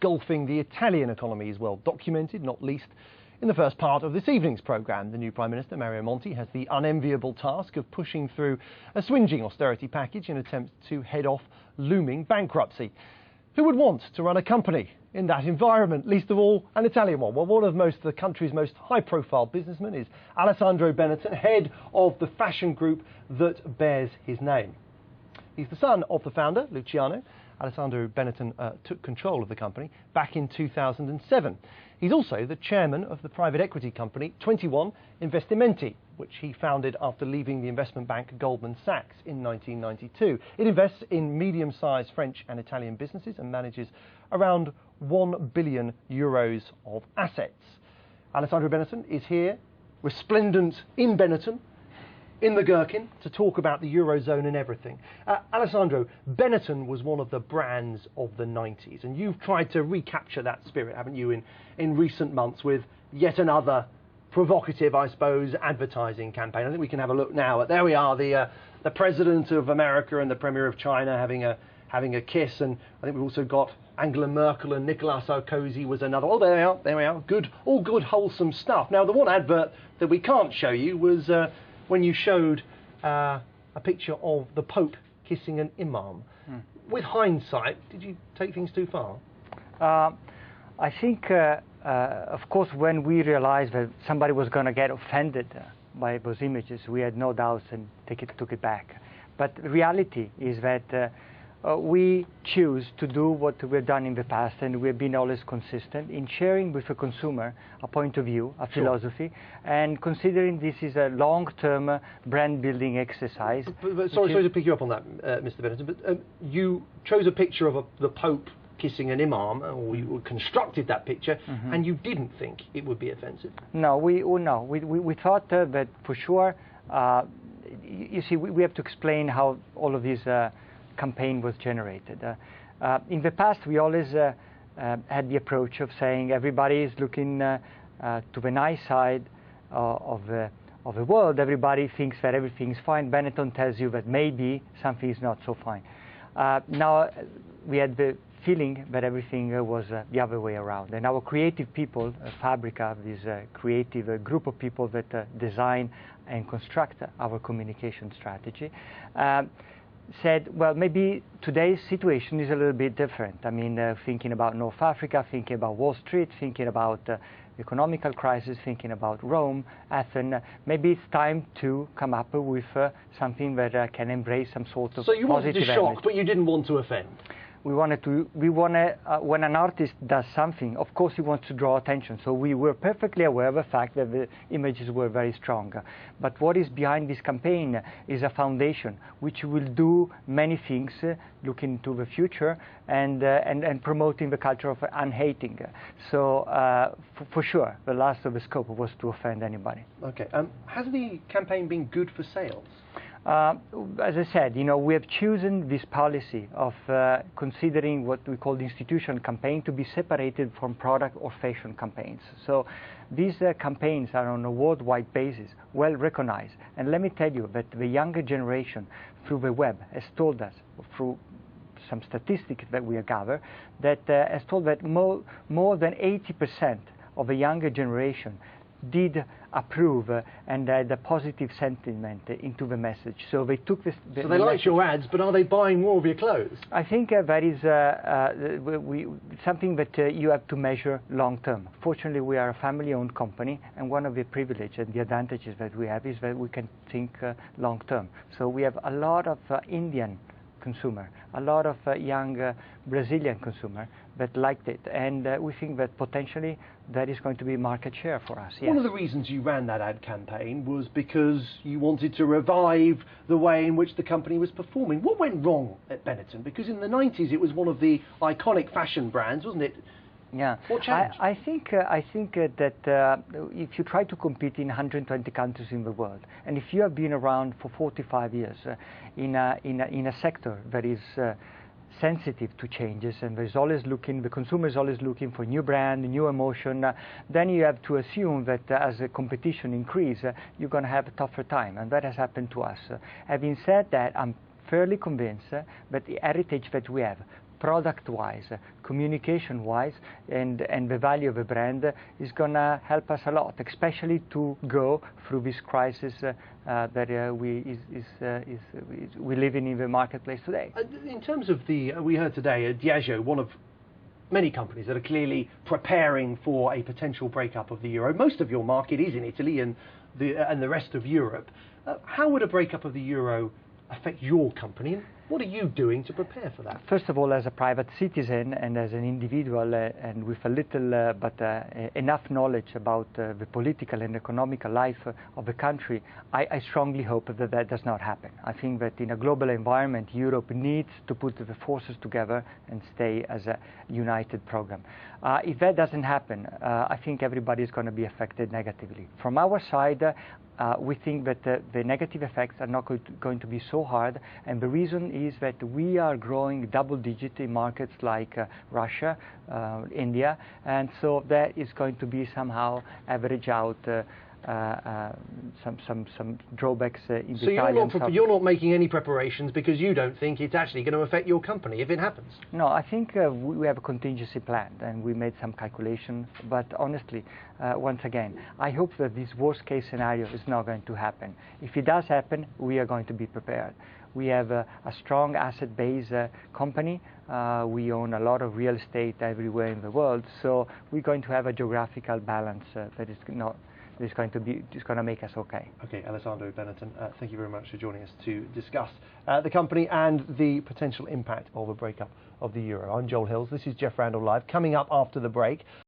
engulfing the Italian economy is well documented, not least in the first part of this evening's programme. The new Prime Minister, Mario Monti, has the unenviable task of pushing through a swingeing austerity package in an attempt to head off looming bankruptcy. Who would want to run a company in that environment, least of all an Italian one? Well, one of the country's most high-profile businessmen is Alessandro Benetton, head of the fashion group that bears his name. He's the son of the founder, Luciano. Alessandro Benetton took control of the company back in 2007. He's also the chairman of the private equity company 21 Investimenti, which he founded after leaving the investment bank Goldman Sachs in 1992. It invests in medium-sized French and Italian businesses and manages around €1 billion of assets. Alessandro Benetton is here, resplendent in Benetton, in the gherkin, to talk about the Eurozone and everything. Alessandro, Benetton was one of the brands of the 90s, and you've tried to recapture that spirit, haven't you, in recent months with yet another provocative, I suppose, advertising campaign. I think we can have a look now. There we are, the President of America and the Premier of China having a kiss, and I think we've also got Angela Merkel and Nicolas Sarkozy was another. Oh, there we are. Good, all good, wholesome stuff. Now, the one advert that we can't show you was when you showed a picture of the Pope kissing an imam. With hindsight, did you take things too far? I think, of course, when we realized that somebody was going to get offended by those images, we had no doubts and took it back. But the reality is that we choose to do what we've done in the past, and we've been always consistent in sharing with the consumer a point of view, a philosophy, and considering this is a long-term brand-building exercise. Sorry to pick you up on that, Mr. Benetton, but you chose a picture of the Pope kissing an imam, or you constructed that picture, and you didn't think it would be offensive? No, we thought that for sure. You see, we have to explain how all of this campaign was generated. In the past, we always had the approach of saying everybody is looking to the nice side of the world. Everybody thinks that everything's fine. Benetton tells you that maybe something is not so fine. Now we had the feeling that everything was the other way around. And our creative people, Fabrica, this creative group of people that design and construct our communication strategy, said, well, maybe today's situation is a little bit different. I mean, thinking about North Africa, thinking about Wall Street, thinking about economical crisis, thinking about Rome, Athens, maybe it's time to come up with something that can embrace some sort of positive. So you wanted to shock, but you didn't want to offend? We want when an artist does something, of course he wants to draw attention. So we were perfectly aware of the fact that the images were very strong. But what is behind this campaign is a foundation which will do many things, looking to the future and promoting the culture of unhating. So for sure, the last of the scope was to offend anybody. Okay. Has the campaign been good for sales? As I said, we have chosen this policy of considering what we call the institutional campaign to be separated from product or fashion campaigns. So these campaigns are on a worldwide basis, well recognized. And let me tell you that the younger generation through the web has told us, through some statistics that we have gathered, that has told that more than 80% of the younger generation did approve and had a positive sentiment into the message. So they took this. So they like your ads, but are they buying more of your clothes? I think that is something that you have to measure long term. Fortunately, we are a family-owned company, and one of the privileges and the advantages that we have is that we can think long term. So we have a lot of Indian consumer, a lot of young Brazilian consumer that liked it, and we think that potentially that is going to be market share for us. Yes. One of the reasons you ran that ad campaign was because you wanted to revive the way in which the company was performing. What went wrong at Benetton? Because in the 90s it was one of the iconic fashion brands, wasn't it? Yeah, what changed? I think that if you try to compete in 120 countries in the world, and if you have been around for 45 years in a sector that is sensitive to changes, and the consumer is always looking for new brand, new emotion, then you have to assume that as the competition increases, you're going to have a tougher time, and that has happened to us. Having said that, I'm fairly convinced that the heritage that we have, product-wise, communication-wise, and the value of a brand is going to help us a lot, especially to go through this crisis that we live in the marketplace today. In terms of we heard today, Diageo, one of many companies that are clearly preparing for a potential breakup of the euro. Most of your market is in Italy and the rest of Europe. How would a breakup of the euro affect your company? What are you doing to prepare for that? First of all, as a private citizen and as an individual, and with a little but enough knowledge about the political and economical life of the country, I strongly hope that that does not happen. I think that in a global environment, Europe needs to put the forces together and stay as a united program. If that doesn't happen, I think everybody is going to be affected negatively. From our side, we think that the negative effects are not going to be so hard, and the reason is that we are growing double-digit in markets like Russia, India, and so that is going to be somehow average out some drawbacks in the Italian. So you're not making any preparations because you don't think it's actually going to affect your company if it happens? No, I think we have a contingency plan and we made some calculations, but honestly, once again, I hope that this worst case scenario is not going to happen. If it does happen, we are going to be prepared. We have a strong asset-based company. We own a lot of real estate everywhere in the world, so we're going to have a geographical balance that is going to make us okay. Okay, Alessandro Benetton, thank you very much for joining us to discuss the company and the potential impact of a breakup of the euro. I'm Joel Hills. This is Jeff Randall Live. Coming up after the break,